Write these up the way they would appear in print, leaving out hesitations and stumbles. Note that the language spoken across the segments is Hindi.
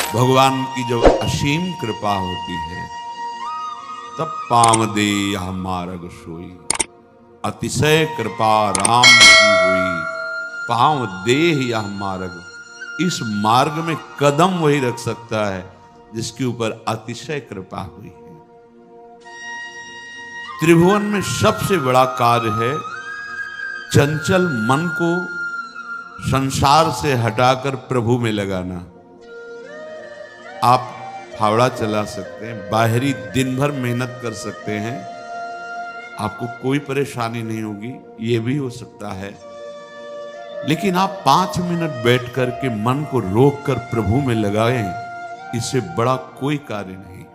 भगवान की जब असीम कृपा होती है तब पाम दे यह मार्ग सोई, अतिशय कृपा राम की हुई, पांव देह यह मार्ग। इस मार्ग में कदम वही रख सकता है जिसके ऊपर अतिशय कृपा हुई है। त्रिभुवन में सबसे बड़ा कार्य है चंचल मन को संसार से हटाकर प्रभु में लगाना। आप फावड़ा चला सकते हैं, बाहरी दिन भर मेहनत कर सकते हैं, आपको कोई परेशानी नहीं होगी, ये भी हो सकता है। लेकिन आप 5 मिनट बैठ कर के मन को रोक कर प्रभु में लगाएं, इससे बड़ा कोई कार्य नहीं।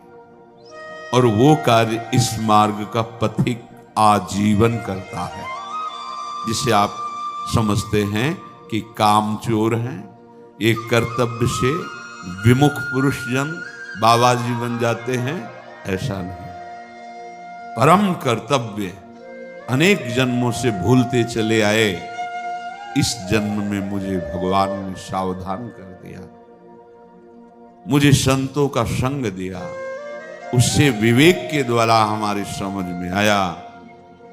और वो कार्य इस मार्ग का पथिक आजीवन करता है, जिसे आप समझते हैं कि काम चोर हैं, एक कर्तव्य से विमुख पुरुष जन बाबा जी बन जाते हैं, ऐसा नहीं। परम कर्तव्य अनेक जन्मों से भूलते चले आए, इस जन्म में मुझे भगवान ने सावधान कर दिया, मुझे संतों का संग दिया, उससे विवेक के द्वारा हमारी समझ में आया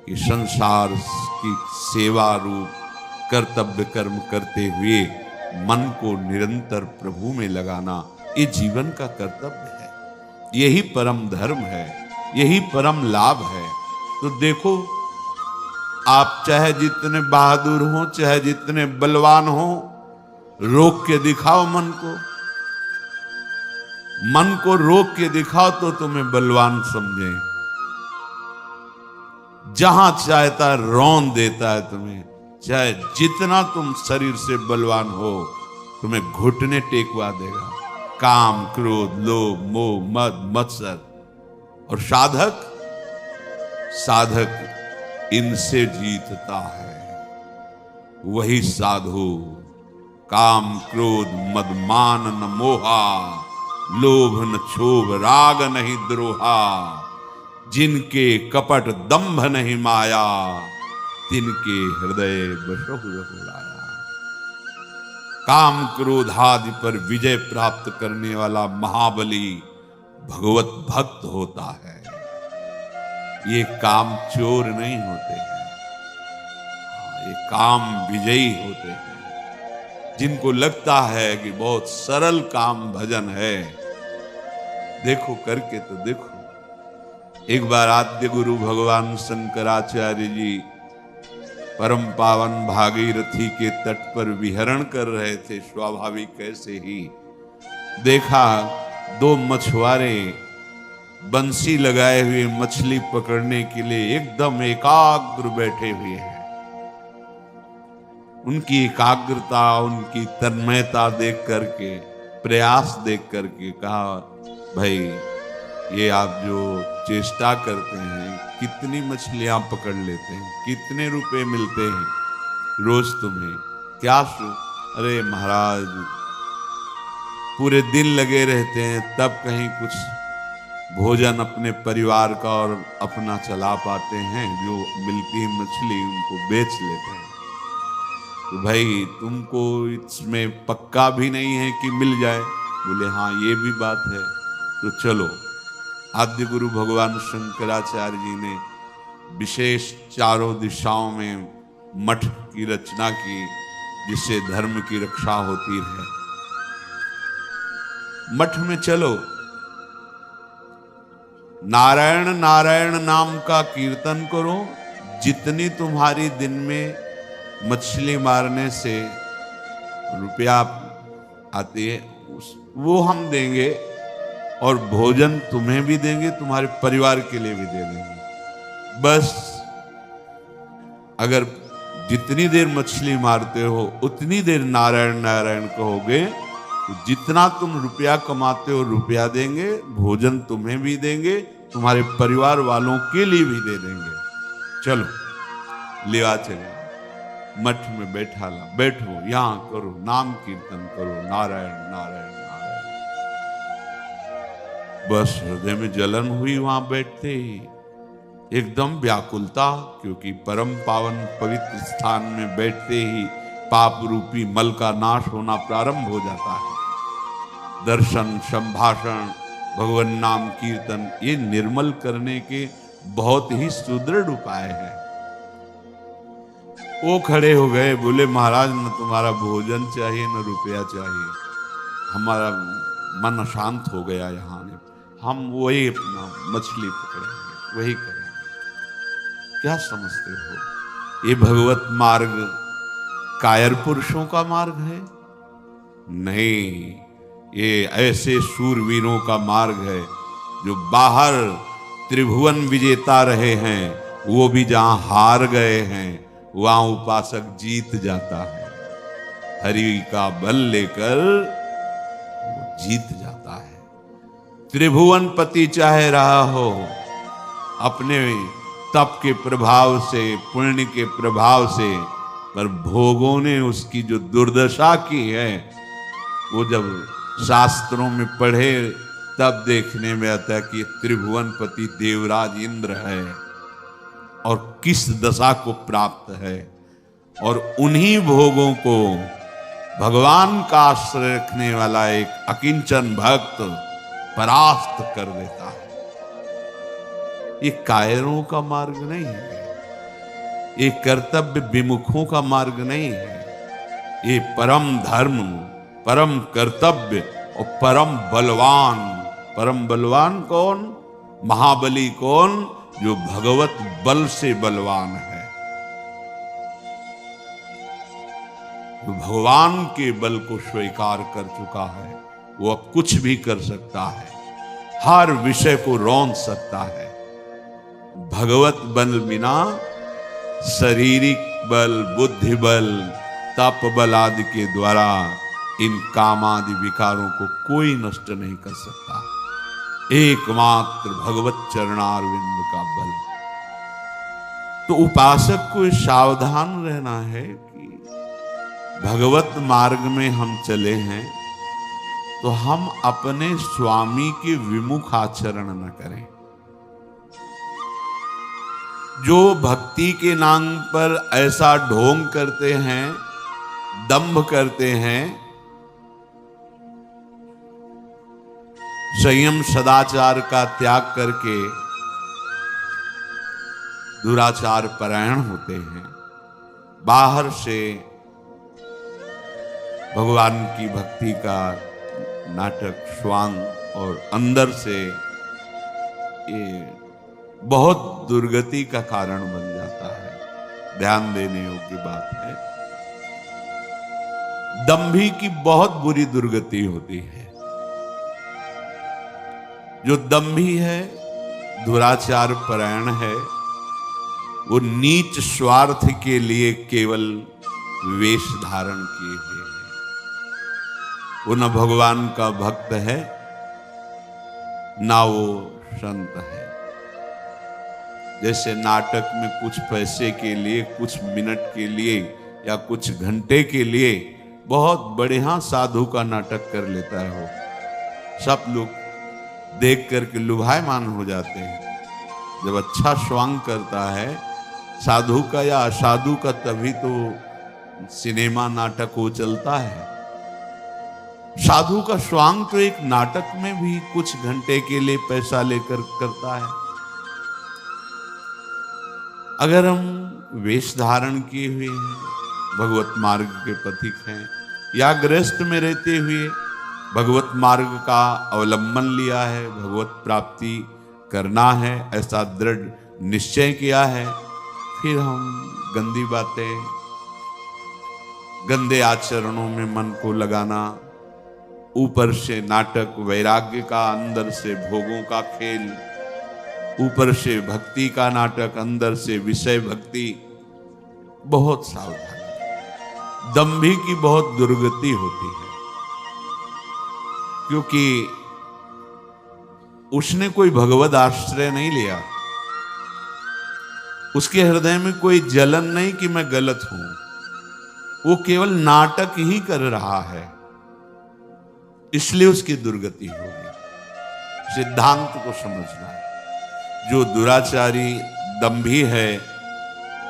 कि संसार की सेवा रूप कर्तव्य कर्म करते हुए मन को निरंतर प्रभु में लगाना ये जीवन का कर्तव्य है। यही परम धर्म है, यही परम लाभ है। तो देखो, आप चाहे जितने बहादुर हो, चाहे जितने बलवान हो, रोक के दिखाओ मन को, मन को रोक के दिखाओ तो तुम्हें बलवान समझे। जहां चाहता रौंद देता है तुम्हें, चाहे जितना तुम शरीर से बलवान हो, तुम्हें घुटने टेकवा देगा। काम, क्रोध, लोभ, मोह, मद, मत्सर। और साधक इनसे जीतता है। वही साधु काम, क्रोध, मद, मान न मोहा, लोभ न क्षोभ, राग नहीं द्रोहा, जिनके कपट दंभ नहीं माया, तिनके हृदय बसहु रहुलाया। काम क्रोध आदि पर विजय प्राप्त करने वाला महाबली भगवत भक्त होता है। ये काम चोर नहीं होते हैं, ये काम विजयी होते हैं। जिनको लगता है कि बहुत सरल काम भजन है, देखो करके तो देखो। एक बार आद्य गुरु भगवान शंकराचार्य जी परम पावन भागीरथी के तट पर विहरण कर रहे थे। स्वाभाविक ऐसे ही देखा 2 मछुआरे बंसी लगाए हुए मछली पकड़ने के लिए एकदम एकाग्र बैठे हुए हैं। उनकी एकाग्रता, उनकी तन्मयता देख करके, प्रयास देख करके कहा, भाई ये आप जो चेष्टा करते हैं, कितनी मछलियां पकड़ लेते हैं, कितने रुपए मिलते हैं रोज तुम्हें? क्या अरे महाराज, पूरे दिन लगे रहते हैं, तब कहीं कुछ भोजन अपने परिवार का और अपना चला पाते हैं। जो मिलती है मछली उनको बेच लेते हैं। तो भाई तुमको इसमें पक्का भी नहीं है कि मिल जाए? बोले हाँ, ये भी बात है। तो चलो, आद्य गुरु भगवान शंकराचार्य जी ने विशेष चारों दिशाओं में मठ की रचना की, जिससे धर्म की रक्षा होती है। मठ में चलो, नारायण नारायण नाम का कीर्तन करो। जितनी तुम्हारी दिन में मछली मारने से रुपया आती है वो हम देंगे, और भोजन तुम्हें भी देंगे, तुम्हारे परिवार के लिए भी दे देंगे। बस अगर जितनी देर मछली मारते हो उतनी देर नारायण नारायण कहोगे, तो जितना तुम रुपया कमाते हो रुपया देंगे, भोजन तुम्हें भी देंगे, तुम्हारे परिवार वालों के लिए भी दे देंगे। चलो लेवा चले, मठ में बैठो, यहां करो, नाम कीर्तन करो, नारायण नारायण नारायण। बस हृदय में जलन हुई वहां बैठते ही, एकदम व्याकुलता, क्योंकि परम पावन पवित्र स्थान में बैठते ही पाप रूपी मल का नाश होना प्रारंभ हो जाता है। दर्शन, संभाषण, भगवान नाम कीर्तन, ये निर्मल करने के बहुत ही सुदृढ़ उपाय है। वो खड़े हो गए, बोले महाराज न तुम्हारा भोजन चाहिए न रुपया चाहिए, हमारा मन शांत हो गया यहाँ ने, हम वही अपना मछली पकड़ेंगे, वही करेंगे। क्या समझते हो ये भगवत मार्ग कायर पुरुषों का मार्ग है? नहीं, ये ऐसे शूरवीरों का मार्ग है जो बाहर त्रिभुवन विजेता रहे हैं, वो भी जहां हार गए हैं वहां उपासक जीत जाता है। हरि का बल लेकर वो जीत जाता है। त्रिभुवन पति चाहे रहा हो, अपने तप के प्रभाव से, पुण्य के प्रभाव से, पर भोगों ने उसकी जो दुर्दशा की है, वो जब शास्त्रों में पढ़े तब देखने में आता है कि त्रिभुवनपति देवराज इंद्र है और किस दशा को प्राप्त है, और उन्हीं भोगों को भगवान का आश्रय रखने वाला एक अकिंचन भक्त परास्त कर देता है। ये कायरों का मार्ग नहीं है, ये कर्तव्य विमुखों का मार्ग नहीं है, ये परम धर्म, परम कर्तव्य और परम बलवान कौन? महाबली कौन? जो भगवत बल से बलवान है, जो भगवान के बल को स्वीकार कर चुका है, वो अब कुछ भी कर सकता है, हर विषय को रौंद सकता है। भगवत बल बिना शारीरिक बल, बुद्धि बल, तप बल आदि के द्वारा इन कामादि विकारों को कोई नष्ट नहीं कर सकता। एकमात्र भगवत चरणारविंद का बल। तो उपासक को सावधान रहना है कि भगवत मार्ग में हम चले हैं तो हम अपने स्वामी के विमुख आचरण न करें। जो भक्ति के नाम पर ऐसा ढोंग करते हैं, दंभ करते हैं, संयम सदाचार का त्याग करके दुराचार परायण होते हैं, बाहर से भगवान की भक्ति का नाटक स्वांग और अंदर से ये बहुत दुर्गति का कारण बन जाता है। ध्यान देने योग्य बात है। दंभी की बहुत बुरी दुर्गति होती है। जो दंभी है, दुराचार परायण है, वो नीच स्वार्थ के लिए केवल वेश धारण किए हुए है। वो न भगवान का भक्त है, ना वो संत है। जैसे नाटक में कुछ पैसे के लिए, कुछ मिनट के लिए या कुछ घंटे के लिए बहुत बढ़िया साधु का नाटक कर लेता है वो, सब लोग देख करके लुभायमान हो जाते हैं। जब अच्छा स्वांग करता है साधु का या असाधु का, तभी तो सिनेमा नाटक हो चलता है। साधु का स्वांग तो एक नाटक में भी कुछ घंटे के लिए पैसा लेकर करता है। अगर हम वेश धारण किए हुए हैं, भगवत मार्ग के पथिक हैं, या गृहस्थ में रहते हुए भगवत मार्ग का अवलंबन लिया है, भगवत प्राप्ति करना है, ऐसा दृढ़ निश्चय किया है, फिर हम गंदी बातें, गंदे आचरणों में मन को लगाना, ऊपर से नाटक वैराग्य का, अंदर से भोगों का खेल, ऊपर से भक्ति का नाटक, अंदर से विषय भक्ति, बहुत सावधान। दंभी की बहुत दुर्गति होती है, क्योंकि उसने कोई भगवद आश्रय नहीं लिया। उसके हृदय में कोई जलन नहीं कि मैं गलत हूं, वो केवल नाटक ही कर रहा है, इसलिए उसकी दुर्गति होगी। सिद्धांत को समझना है। जो दुराचारी दंभी है,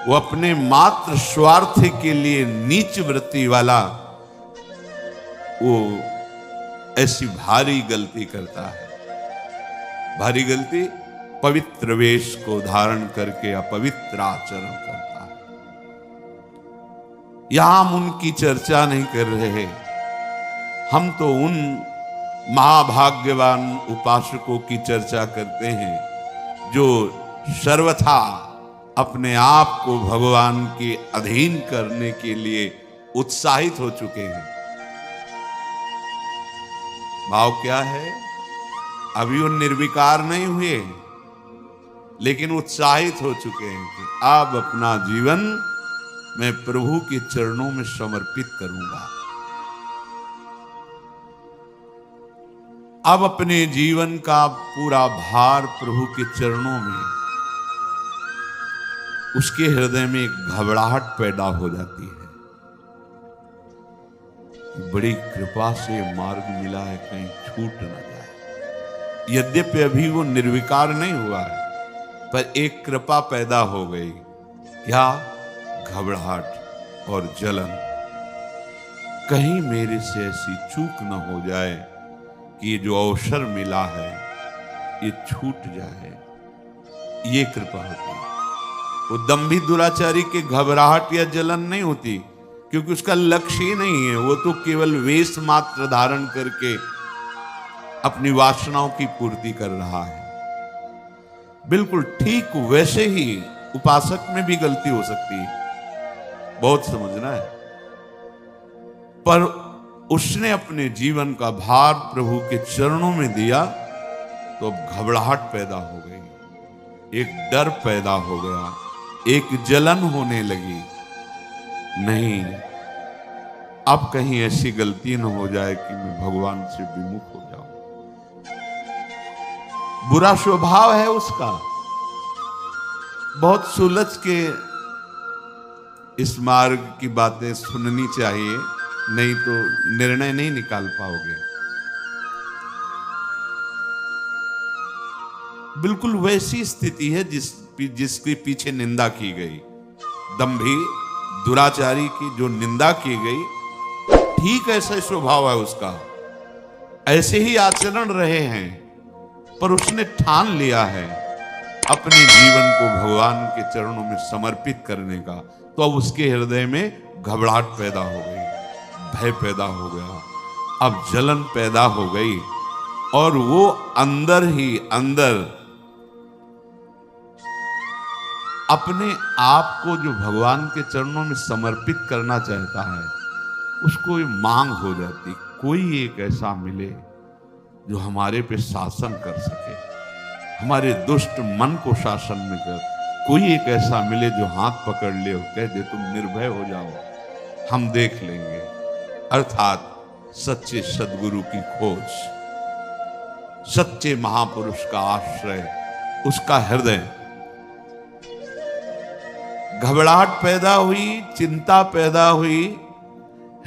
वो अपने मात्र स्वार्थ के लिए नीच वृत्ति वाला, वो ऐसी भारी गलती करता है। भारी गलती, पवित्र वेश को धारण करके अपवित्र आचरण करता है। यहां हम उनकी चर्चा नहीं कर रहे, हम तो उन महाभाग्यवान उपासकों की चर्चा करते हैं जो सर्वथा अपने आप को भगवान के अधीन करने के लिए उत्साहित हो चुके हैं। भाव क्या है? अभी वो निर्विकार नहीं हुए, लेकिन उत्साहित हो चुके हैं कि अब अपना जीवन मैं प्रभु के चरणों में समर्पित करूंगा। अब अपने जीवन का पूरा भार प्रभु के चरणों में, उसके हृदय में एक घबराहट पैदा हो जाती है। बड़ी कृपा से मार्ग मिला है, कहीं छूट ना जाए। यद्यपि अभी वो निर्विकार नहीं हुआ है, पर एक कृपा पैदा हो गई। क्या? घबराहट और जलन। कहीं मेरे से ऐसी चूक न हो जाए कि ये जो अवसर मिला है ये छूट जाए। ये कृपा होती है। वो दंभी दुराचारी के घबराहट या जलन नहीं होती, क्योंकि उसका लक्ष्य ही नहीं है। वो तो केवल वेश मात्र धारण करके अपनी वासनाओं की पूर्ति कर रहा है। बिल्कुल ठीक वैसे ही उपासक में भी गलती हो सकती है, बहुत समझना है। पर उसने अपने जीवन का भार प्रभु के चरणों में दिया तो अब घबराहट पैदा हो गई, एक डर पैदा हो गया, एक जलन होने लगी। नहीं, अब कहीं ऐसी गलती न हो जाए कि मैं भगवान से विमुख हो जाऊं। बुरा स्वभाव है उसका। बहुत सुलझ के इस मार्ग की बातें सुननी चाहिए, नहीं तो निर्णय नहीं निकाल पाओगे। बिल्कुल वैसी स्थिति है जिसके पीछे निंदा की गई। दंभी दुराचारी की जो निंदा की गई, ठीक ऐसा स्वभाव है उसका, ऐसे ही आचरण रहे हैं, पर उसने ठान लिया है अपने जीवन को भगवान के चरणों में समर्पित करने का। तो अब उसके हृदय में घबराहट पैदा हो गई, भय पैदा हो गया, अब जलन पैदा हो गई, और वो अंदर ही अंदर अपने आप को जो भगवान के चरणों में समर्पित करना चाहता है, उसको ये मांग हो जाती, कोई एक ऐसा मिले जो हमारे पे शासन कर सके, हमारे दुष्ट मन को शासन में कर। कोई एक ऐसा मिले जो हाथ पकड़ ले और कह दे तुम निर्भय हो जाओ, हम देख लेंगे। अर्थात सच्चे सद्गुरु की खोज, सच्चे महापुरुष का आश्रय, उसका हृदय। घबराहट पैदा हुई, चिंता पैदा हुई,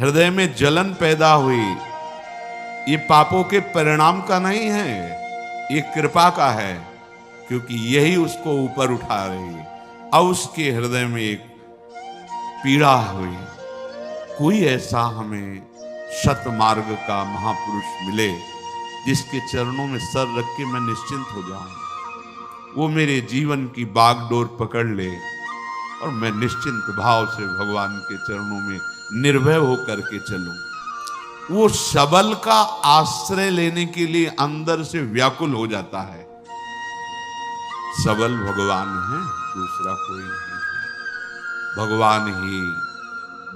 हृदय में जलन पैदा हुई। ये पापों के परिणाम का नहीं है, ये कृपा का है, क्योंकि यही उसको ऊपर उठा रही है। अब उसके हृदय में एक पीड़ा हुई, कोई ऐसा हमें सतमार्ग का महापुरुष मिले जिसके चरणों में सर रख के मैं निश्चिंत हो जाऊं, वो मेरे जीवन की बागडोर पकड़ ले और मैं निश्चिंत भाव से भगवान के चरणों में निर्भय होकर के चलूं। वो सबल का आश्रय लेने के लिए अंदर से व्याकुल हो जाता है। सबल भगवान है, दूसरा कोई नहीं है। भगवान ही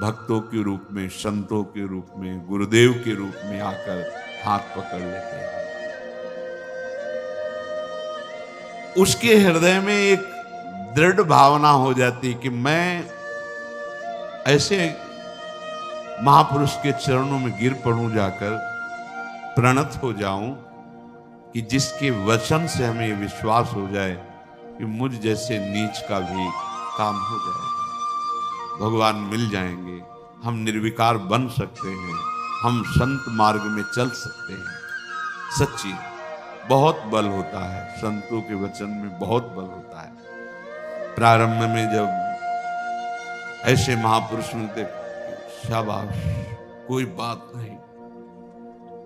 भक्तों के रूप में, संतों के रूप में, गुरुदेव के रूप में आकर हाथ पकड़ लेते हैं। उसके हृदय में एक दृढ़ भावना हो जाती कि मैं ऐसे महापुरुष के चरणों में गिर पड़ूं, जाकर प्रणत हो जाऊं कि जिसके वचन से हमें विश्वास हो जाए कि मुझ जैसे नीच का भी काम हो जाएगा, भगवान मिल जाएंगे, हम निर्विकार बन सकते हैं, हम संत मार्ग में चल सकते हैं। सच्ची बहुत बल होता है, संतों के वचन में बहुत बल होता है। प्रारंभ में जब ऐसे महापुरुष मिलते, शाबाश, कोई बात नहीं,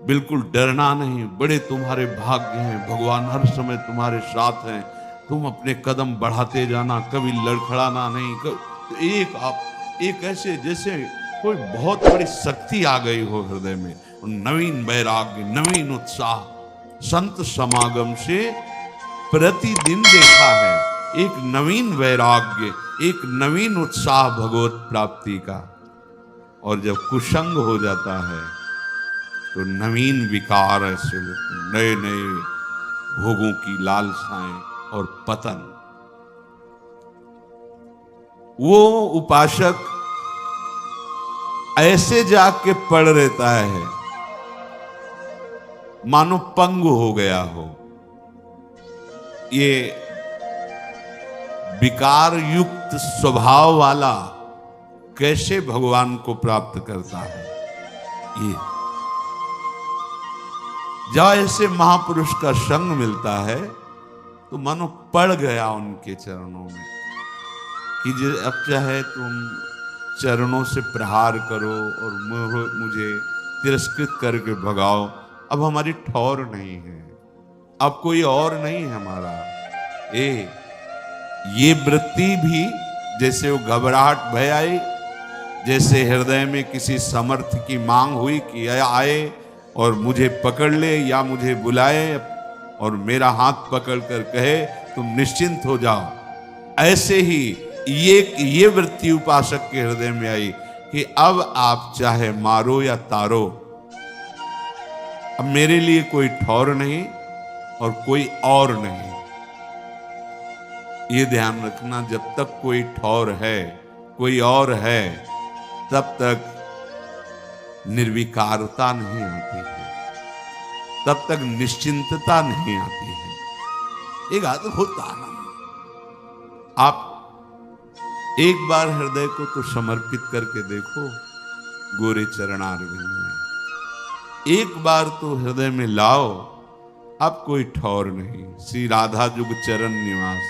बिल्कुल डरना नहीं, बड़े तुम्हारे भाग्य हैं, भगवान हर समय तुम्हारे साथ हैं, तुम अपने कदम बढ़ाते जाना, कभी लड़खड़ाना नहीं। तो एक ऐसे जैसे कोई बहुत बड़ी शक्ति आ गई हो हृदय में, नवीन वैराग्य, नवीन उत्साह। संत समागम से प्रतिदिन देखा है एक नवीन वैराग्य, एक नवीन उत्साह भगवत प्राप्ति का। और जब कुसंग हो जाता है तो नवीन विकार ऐसे नए नए भोगों की लालसाएं और पतन। वो उपासक ऐसे जाके पड़ रहता है मानो पंगु हो गया हो। ये विकार युक्त स्वभाव वाला कैसे भगवान को प्राप्त करता है? ये जब ऐसे महापुरुष का संग मिलता है तो मानो पड़ गया उनके चरणों में कि अब चाहे तुम चरणों से प्रहार करो और मुझे तिरस्कृत करके भगाओ, अब हमारी ठौर नहीं है, अब कोई और नहीं है हमारा। ये वृत्ति भी जैसे वो घबराहट भय आई, जैसे हृदय में किसी समर्थ की मांग हुई कि आए और मुझे पकड़ ले या मुझे बुलाए और मेरा हाथ पकड़कर कहे तुम निश्चिंत हो जाओ, ऐसे ही ये वृत्ति उपासक के हृदय में आई कि अब आप चाहे मारो या तारो, अब मेरे लिए कोई ठौर नहीं और कोई और नहीं। ये ध्यान रखना, जब तक कोई ठौर है, कोई और है, तब तक निर्विकारता नहीं आती है, तब तक निश्चिंतता नहीं आती है। एक अद्भुत आनंद। आप एक बार हृदय को तो समर्पित करके देखो गोरे चरणारविंद में, एक बार तो हृदय में लाओ, अब कोई ठौर नहीं, श्री राधा जुग चरण निवास,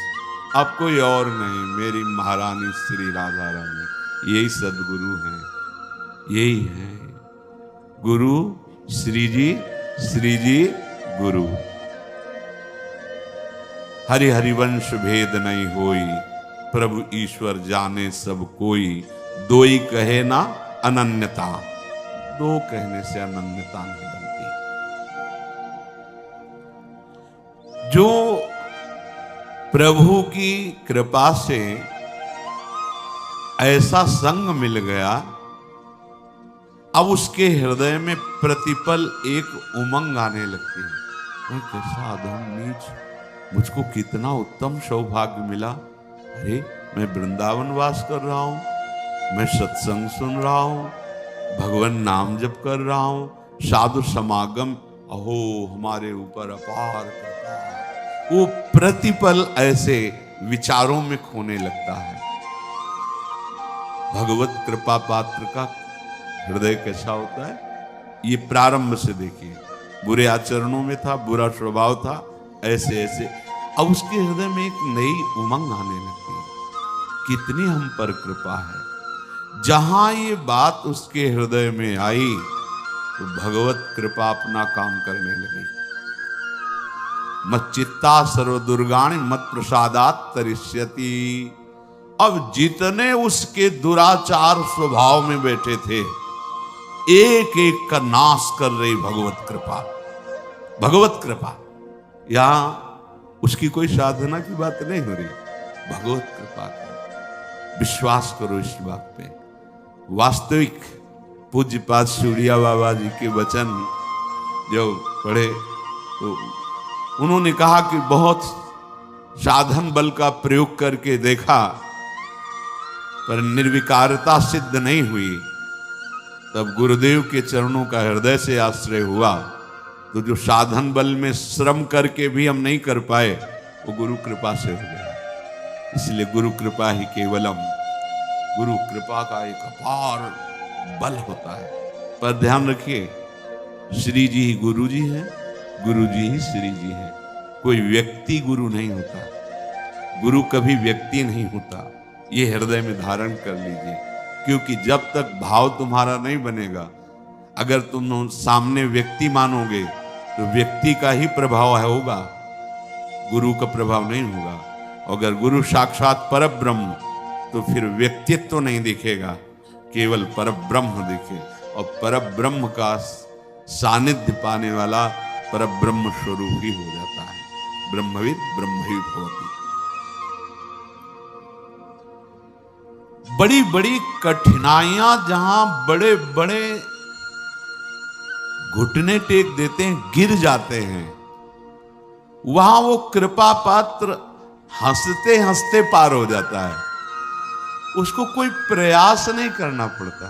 अब कोई और नहीं, मेरी महारानी श्री राधा रानी। यही सदगुरु हैं, यही है गुरु। श्री जी गुरु। हरि हरिवंश भेद नहीं होई, प्रभु ईश्वर जाने सब कोई, दोई कहे ना अनन्यता। दो कहने से अनन्यता नहीं बनती। जो प्रभु की कृपा से ऐसा संग मिल गया, अब उसके हृदय में प्रतिपल एक उमंग आने लगती है। मैं कैसा अधम नीच, मुझको कितना उत्तम सौभाग्य मिला। अरे मैं वृंदावन वास कर रहा हूं, मैं सत्संग सुन रहा हूं, भगवान नाम जप कर रहा हूं, साधु समागम, अहो हमारे ऊपर अपार कृपा। वो प्रतिपल ऐसे विचारों में खोने लगता है। भगवत कृपा पात्र का हृदय कैसा होता है, ये प्रारंभ से देखिए। बुरे आचरणों में था, बुरा स्वभाव था, ऐसे ऐसे अब उसके हृदय में एक नई उमंग आने लगती है। कितनी हम पर कृपा है। जहां ये बात उसके हृदय में आई तो भगवत कृपा अपना काम करने लगी। मच्चित्ता सर्व दुर्गाणि मत प्रसादात तरिष्यति। अब जितने उसके दुराचार स्वभाव में बैठे थे, एक एक का नाश कर रही भगवत कृपा। भगवत कृपा, यहां उसकी कोई साधना की बात नहीं हो रही, भगवत कृपा की। विश्वास करो इस बात पे। वास्तविक पूज्यपाद सूर्या बाबा जी के वचन जो पढ़े तो उन्होंने कहा कि बहुत साधन बल का प्रयोग करके देखा पर निर्विकारता सिद्ध नहीं हुई। तब गुरुदेव के चरणों का हृदय से आश्रय हुआ तो जो साधन बल में श्रम करके भी हम नहीं कर पाए वो गुरु कृपा से हो गया। इसलिए गुरु कृपा ही केवलम, गुरु कृपा का एक अपार बल होता है। पर ध्यान रखिए, श्री जी ही गुरु जी हैं, गुरु जी ही श्री जी हैं। कोई व्यक्ति गुरु नहीं होता, गुरु कभी व्यक्ति नहीं होता। ये हृदय में धारण कर लीजिए, क्योंकि जब तक भाव तुम्हारा नहीं बनेगा, अगर तुम सामने व्यक्ति मानोगे तो व्यक्ति का ही प्रभाव होगा, गुरु का प्रभाव नहीं होगा। अगर गुरु साक्षात परब्रह्म तो फिर व्यक्तित्व तो नहीं दिखेगा, केवल परब्रह्म दिखे। और परब्रह्म का सानिध्य पाने वाला परब्रह्म स्वरूप ही हो जाता है। ब्रह्मविद ब्रह्म ही भवति। बड़ी बड़ी कठिनाइयां जहां बड़े बड़े घुटने टेक देते हैं, गिर जाते हैं, वहां वो कृपा पात्र हंसते हंसते पार हो जाता है। उसको कोई प्रयास नहीं करना पड़ता,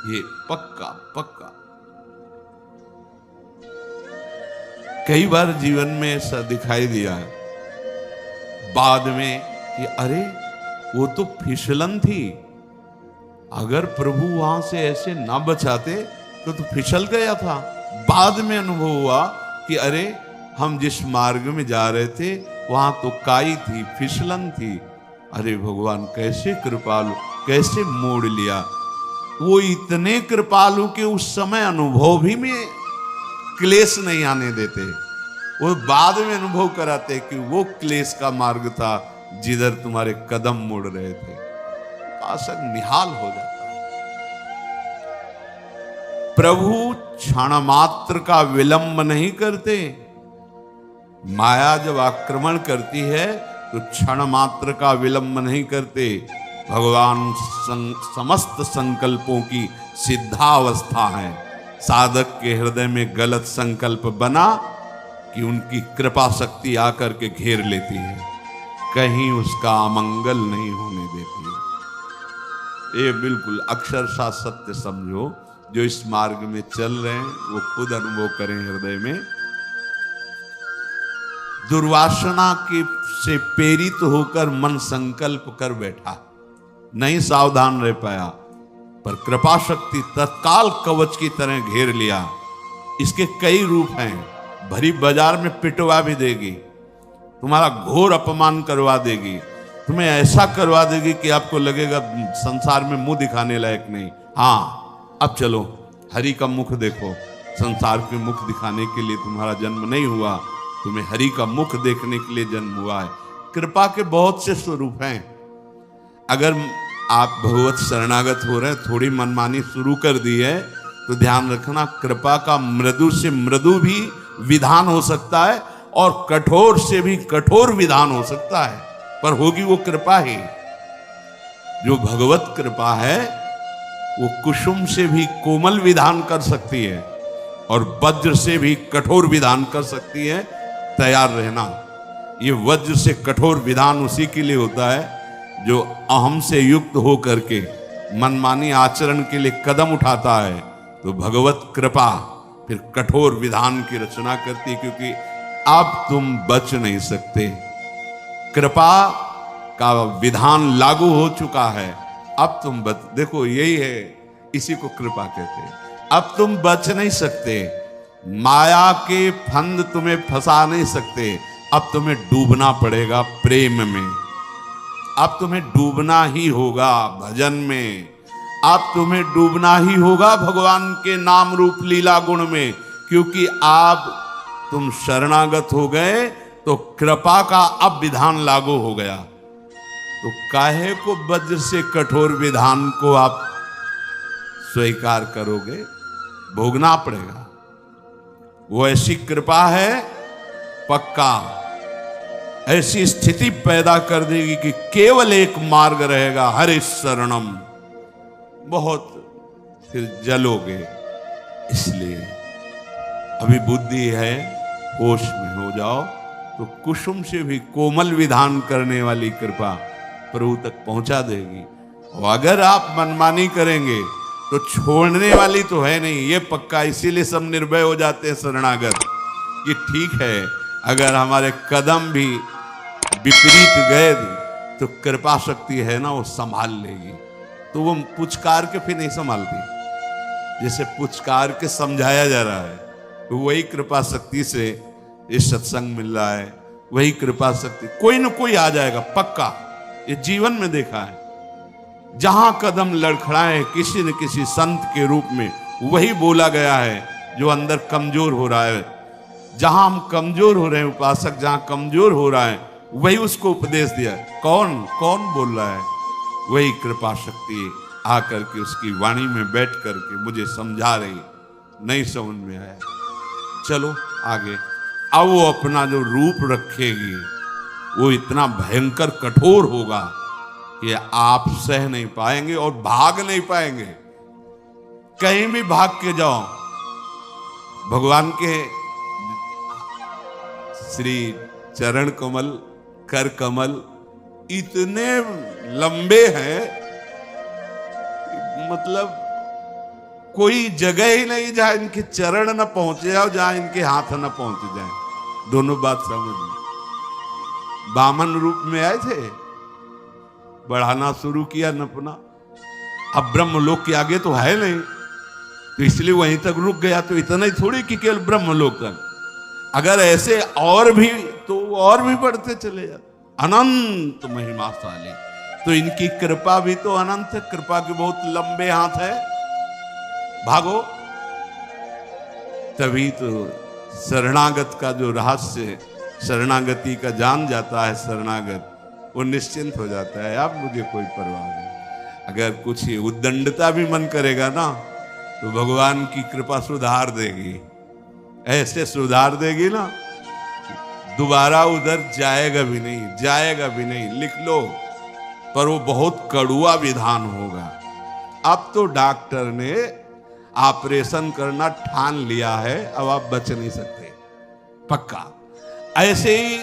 ये पक्का पक्का। कई बार जीवन में ऐसा दिखाई दिया है बाद में कि अरे वो तो फिसलन थी, अगर प्रभु वहां से ऐसे ना बचाते तो फिसल गया था। बाद में अनुभव हुआ कि अरे हम जिस मार्ग में जा रहे थे वहां तो काई थी, फिसलन थी। अरे भगवान कैसे कृपालु, कैसे मोड़ लिया। वो इतने कृपालु के उस समय अनुभव भी में क्लेश नहीं आने देते, वो बाद में अनुभव कराते कि वो क्लेश का मार्ग था जिधर तुम्हारे कदम मुड़ रहे थे। पासक निहाल हो जाता है। प्रभु क्षण मात्र का विलंब नहीं करते। माया जब आक्रमण करती है तो क्षण मात्र का विलंब नहीं करते। भगवान समस्त संकल्पों की सिद्धावस्था है। साधक के हृदय में गलत संकल्प बना कि उनकी कृपा शक्ति आकर के घेर लेती है, कहीं उसका अमंगल नहीं होने देती। ये बिल्कुल अक्षरशः सत्य समझो। जो इस मार्ग में चल रहे हैं वो खुद अनुभव करें हृदय में। दुर्वासना के से प्रेरित होकर मन संकल्प कर बैठा, नहीं सावधान रह पाया, पर कृपा शक्ति तत्काल कवच की तरह घेर लिया। इसके कई रूप हैं। भरी बाजार में पिटवा भी देगी, तुम्हारा घोर अपमान करवा देगी, तुम्हें ऐसा करवा देगी कि आपको लगेगा संसार में मुंह दिखाने लायक नहीं। हाँ, अब चलो हरि का मुख देखो। संसार के मुख दिखाने के लिए तुम्हारा जन्म नहीं हुआ, तुम्हें हरि का मुख देखने के लिए जन्म हुआ है। कृपा के बहुत से स्वरूप हैं। अगर आप भगवत शरणागत हो रहे हैं, थोड़ी मनमानी शुरू कर दी है तो ध्यान रखना, कृपा का मृदु से मृदु भी विधान हो सकता है और कठोर से भी कठोर विधान हो सकता है, पर होगी वो कृपा ही। जो भगवत कृपा है वो कुसुम से भी कोमल विधान कर सकती है और वज्र से भी कठोर विधान कर सकती है। तैयार रहना। ये वज्र से कठोर विधान उसी के लिए होता है जो अहम से युक्त हो करके मनमानी आचरण के लिए कदम उठाता है। तो भगवत कृपा फिर कठोर विधान की रचना करती है, क्योंकि अब तुम बच नहीं सकते। कृपा का विधान लागू हो चुका है, अब तुम देखो यही है, इसी को कृपा कहते हैं। अब तुम बच नहीं सकते, माया के फंद तुम्हें फंसा नहीं सकते। अब तुम्हें डूबना पड़ेगा प्रेम में, अब तुम्हें डूबना ही होगा भजन में, अब तुम्हें डूबना ही होगा भगवान के नाम रूप लीला गुण में, क्योंकि आप तुम शरणागत हो गए तो कृपा का अब विधान लागू हो गया। तो काहे को वज्र से कठोर विधान को आप स्वीकार करोगे? भोगना पड़ेगा। वो ऐसी कृपा है पक्का, ऐसी स्थिति पैदा कर देगी कि केवल एक मार्ग रहेगा, हरि शरणम। बहुत फिर जलोगे। इसलिए अभी बुद्धि है, होश में हो जाओ तो कुसुम से भी कोमल विधान करने वाली कृपा प्रभु तक पहुंचा देगी। और अगर आप मनमानी करेंगे तो छोड़ने वाली तो है नहीं, ये पक्का। इसीलिए सब निर्भय हो जाते हैं शरणागत कि ठीक है, अगर हमारे कदम भी विपरीत गए तो कृपा शक्ति है ना, वो संभाल लेगी। तो वो पुचकार के फिर नहीं संभालती, जैसे पुचकार के समझाया जा रहा है, तो वही कृपा शक्ति से ये सत्संग मिल रहा है, वही कृपा शक्ति कोई न कोई आ जाएगा पक्का। ये जीवन में देखा है, जहां कदम लड़खड़ाए किसी न किसी संत के रूप में वही बोला गया है जो अंदर कमजोर हो रहा है। जहां हम कमजोर हो रहे हैं उपासक, जहां कमजोर हो रहा है वही उसको उपदेश दिया। कौन कौन बोल रहा है? वही कृपा शक्ति आकर के उसकी वाणी में बैठ करके मुझे समझा रही। नहीं समझ में आया, चलो आगे। अब वो अपना जो रूप रखेगी वो इतना भयंकर कठोर होगा कि आप सह नहीं पाएंगे और भाग नहीं पाएंगे। कहीं भी भाग के जाओ, भगवान के श्री चरण कमल, कर कमल इतने लंबे हैं, मतलब कोई जगह ही नहीं जहां इनके चरण न पहुंचे और जहां इनके हाथ न पहुंच जाए। दोनों बात समझ लो। वामन रूप में आए थे, बढ़ाना शुरू किया नपना। अब ब्रह्मलोक के आगे तो है नहीं, तो इसलिए वहीं तक रुक गया। तो इतना ही थोड़ी कि केवल ब्रह्मलोक तक, अगर ऐसे और भी तो और भी बढ़ते चले जाते। अनंत महिमाशाली, तो इनकी कृपा भी तो अनंत है। कृपा के बहुत लंबे हाथ है। भागो। तभी तो शरणागत का जो रहस्य, शरणागति का जान जाता है शरणागत, वो निश्चिंत हो जाता है। अब मुझे कोई परवाह नहीं। अगर कुछ उद्दंडता भी मन करेगा ना, तो भगवान की कृपा सुधार देगी, ऐसे सुधार देगी ना, दोबारा उधर जाएगा भी नहीं, जाएगा भी नहीं। लिख लो, पर वो बहुत कड़ुआ विधान होगा। अब तो डॉक्टर ने ऑपरेशन करना ठान लिया है, अब आप बच नहीं सकते, पक्का। ऐसे ही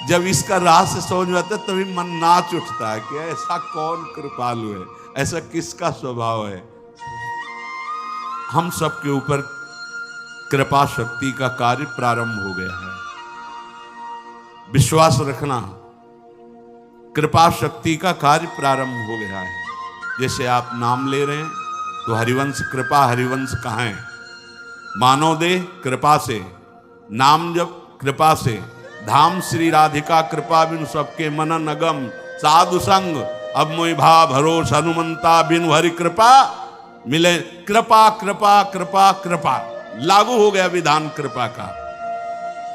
जब इसका रहस्य समझ में आता है तभी मन नाच उठता है कि ऐसा कौन कृपालु है, ऐसा किसका स्वभाव है। हम सबके ऊपर कृपा शक्ति का कार्य प्रारंभ हो गया है। विश्वास रखना, कृपा शक्ति का कार्य प्रारंभ हो गया है। जैसे आप नाम ले रहे हैं तो हरिवंश कृपा, हरिवंश कहाँ है? मानव दे कृपा से, नाम जब कृपा से, धाम श्री राधिका कृपा बिन सबके मनन अगम, साधु संग अब मोहि भा भरोस हनुमंता बिन हरि कृपा मिले। कृपा कृपा कृपा कृपा लागू हो गया विधान कृपा का।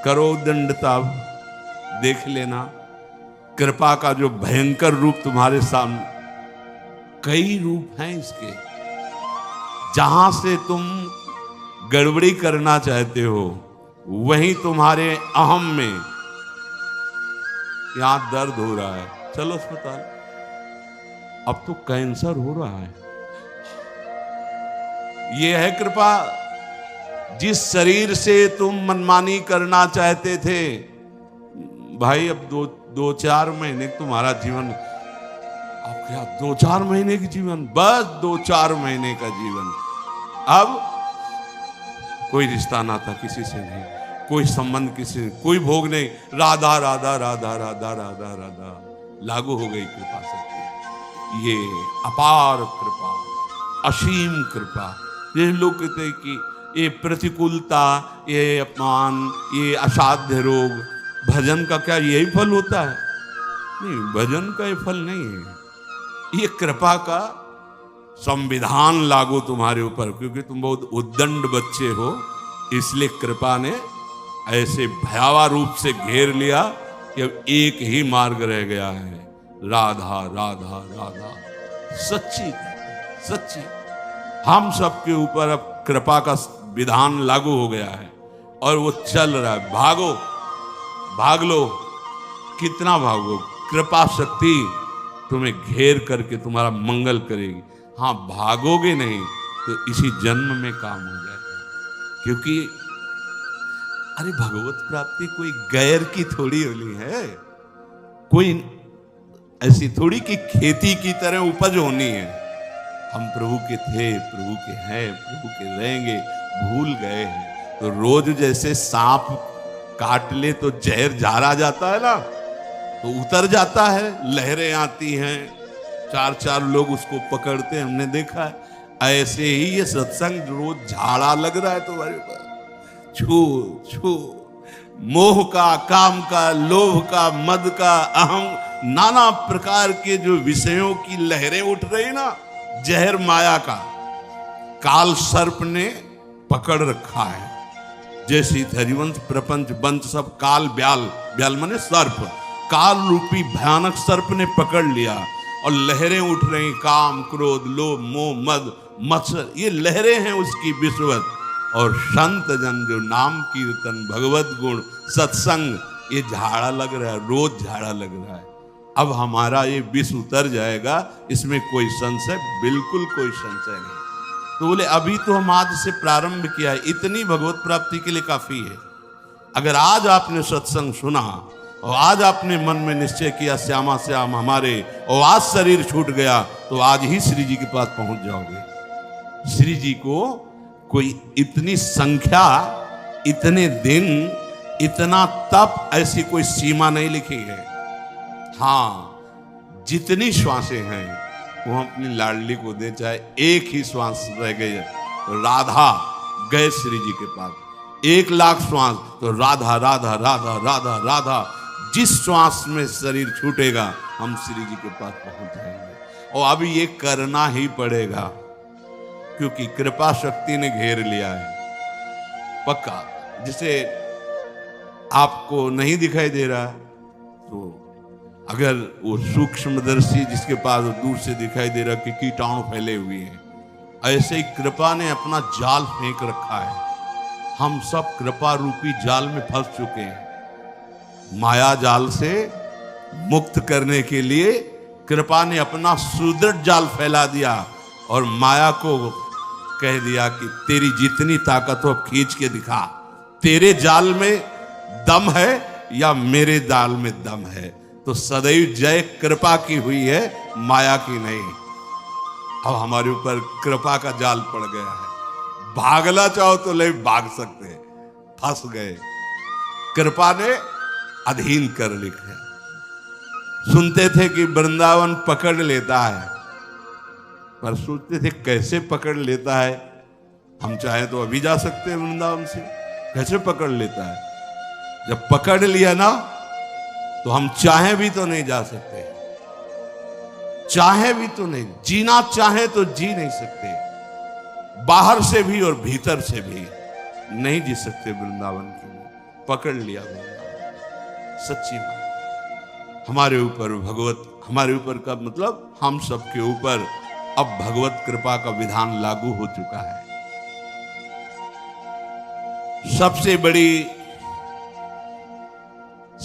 करो दंडता, देख लेना कृपा का जो भयंकर रूप तुम्हारे सामने। कई रूप हैं इसके, जहां से तुम गड़बड़ी करना चाहते हो वहीं तुम्हारे अहम में यहां दर्द हो रहा है, चलो अस्पताल। अब तो कैंसर हो रहा है। यह है कृपा। जिस शरीर से तुम मनमानी करना चाहते थे, भाई अब दो चार महीने तुम्हारा जीवन, अब क्या 2-4 महीने की जीवन, बस 2-4 महीने का जीवन। अब कोई रिश्ता नाता किसी से नहीं, कोई संबंध किसी से, कोई भोग नहीं। राधा राधा राधा राधा राधा राधा लागू हो गई कृपा शक्ति। ये अपार कृपा, असीम कृपा। ये लोग कहते हैं कि ये प्रतिकूलता, ये अपमान, ये असाध्य रोग, भजन का क्या यही फल होता है? नहीं, भजन का ये फल नहीं है। ये कृपा का संविधान लागू तुम्हारे ऊपर, क्योंकि तुम बहुत उद्दंड बच्चे हो, इसलिए कृपा ने ऐसे भयावह रूप से घेर लिया कि अब एक ही मार्ग रह गया है, राधा राधा राधा। सच्ची सच्ची हम सबके ऊपर अब कृपा का विधान लागू हो गया है और वो चल रहा है। भागो, भाग लो, कितना भागो। कृपा शक्ति तुम्हें घेर करके तुम्हारा मंगल करेगी। हाँ, भागोगे नहीं तो इसी जन्म में काम हो जाएगा। क्योंकि अरे भगवत प्राप्ति कोई गैर की थोड़ी होली है, कोई ऐसी थोड़ी कि खेती की तरह उपज होनी है। हम प्रभु के थे, प्रभु के हैं, प्रभु के रहेंगे, भूल गए हैं। तो रोज जैसे सांप काट ले तो जहर झारा जाता है ना, तो उतर जाता है, लहरें आती हैं, 4-4 लोग उसको पकड़ते हैं, हमने देखा है। ऐसे ही ये सत्संग रोज झाड़ा लग रहा है तुम्हारे ऊपर। छू छू मोह का, काम का, लोभ का, मद का, अहम, नाना प्रकार के जो विषयों की लहरें उठ रही ना, जहर माया का, काल सर्प ने पकड़ रखा है। जैसे हरिवंश प्रपंच वंश सब काल ब्याल, ब्याल माने सर्प, काल रूपी भयानक सर्प ने पकड़ लिया और लहरें उठ रही, काम क्रोध लोभ मोह मद मत्सर, ये लहरें हैं उसकी विषवत। और संत जन जो नाम कीर्तन भगवत गुण सत्संग, ये झाड़ा लग रहा है, रोज झाड़ा लग रहा है। अब हमारा ये विष उतर जाएगा, इसमें कोई संशय, बिल्कुल कोई संशय नहीं। तो बोले अभी तो हम आज से प्रारंभ किया है, इतनी भगवत प्राप्ति के लिए काफी है। अगर आज आपने सत्संग सुना और आज आपने मन में निश्चय किया श्यामा श्याम हमारे, और आज शरीर छूट गया, तो आज ही श्री जी के पास पहुंच जाओगे। श्री जी को कोई इतनी संख्या, इतने दिन, इतना तप, ऐसी कोई सीमा नहीं लिखी है। हाँ, जितनी श्वासें हैं वो हम अपनी लाडली को दे, चाहे एक ही श्वास रह गई, राधा गए श्री जी के पास, 1,00,000 श्वास तो राधा राधा राधा राधा राधा, जिस श्वास में शरीर छूटेगा हम श्री जी के पास पहुंच जाएंगे। और अभी ये करना ही पड़ेगा, क्योंकि कृपा शक्ति ने घेर लिया है पक्का। जिसे आपको नहीं दिखाई दे रहा तो अगर वो सूक्ष्मदर्शी जिसके पास दूर से दिखाई दे रहा कि कीटाणु फैले हुए हैं, ऐसे ही कृपा ने अपना जाल फेंक रखा है। हम सब कृपा रूपी जाल में फंस चुके हैं। माया जाल से मुक्त करने के लिए कृपा ने अपना सुदृढ़ जाल फैला दिया और माया को कह दिया कि तेरी जितनी ताकत हो खींच के दिखा, तेरे जाल में दम है या मेरे जाल में दम है। तो सदैव जय कृपा की हुई है, माया की नहीं। अब हमारे ऊपर कृपा का जाल पड़ गया है, भागना चाहो तो ले भाग सकते हैं, फंस गए। कृपा ने अधीन कर लिखा। सुनते थे कि वृंदावन पकड़ लेता है, पर सोचते थे कैसे पकड़ लेता है। हम चाहे तो अभी जा सकते हैं वृंदावन से, कैसे पकड़ लेता है। जब पकड़ लिया ना तो हम चाहे भी तो नहीं जा सकते, चाहे भी तो नहीं, जीना चाहे तो जी नहीं सकते, बाहर से भी और भीतर से भी नहीं जी सकते वृंदावन के लिए। पकड़ लिया वृंदावन, सच्ची बात। हमारे ऊपर भगवत, हमारे ऊपर का मतलब हम सबके ऊपर अब भगवत कृपा का विधान लागू हो चुका है। सबसे बड़ी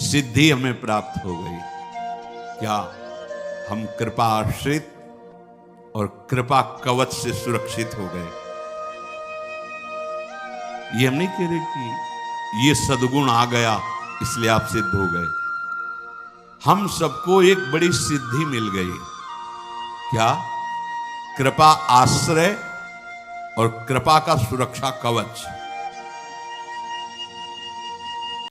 सिद्धि हमें प्राप्त हो गई। क्या हम कृपा आश्रित और कृपा कवच से सुरक्षित हो गए। ये हम नहीं कह रहे कि ये सद्गुण आ गया इसलिए आप सिद्ध हो गए। हम सबको एक बड़ी सिद्धि मिल गई। क्या? कृपा आश्रय और कृपा का सुरक्षा कवच।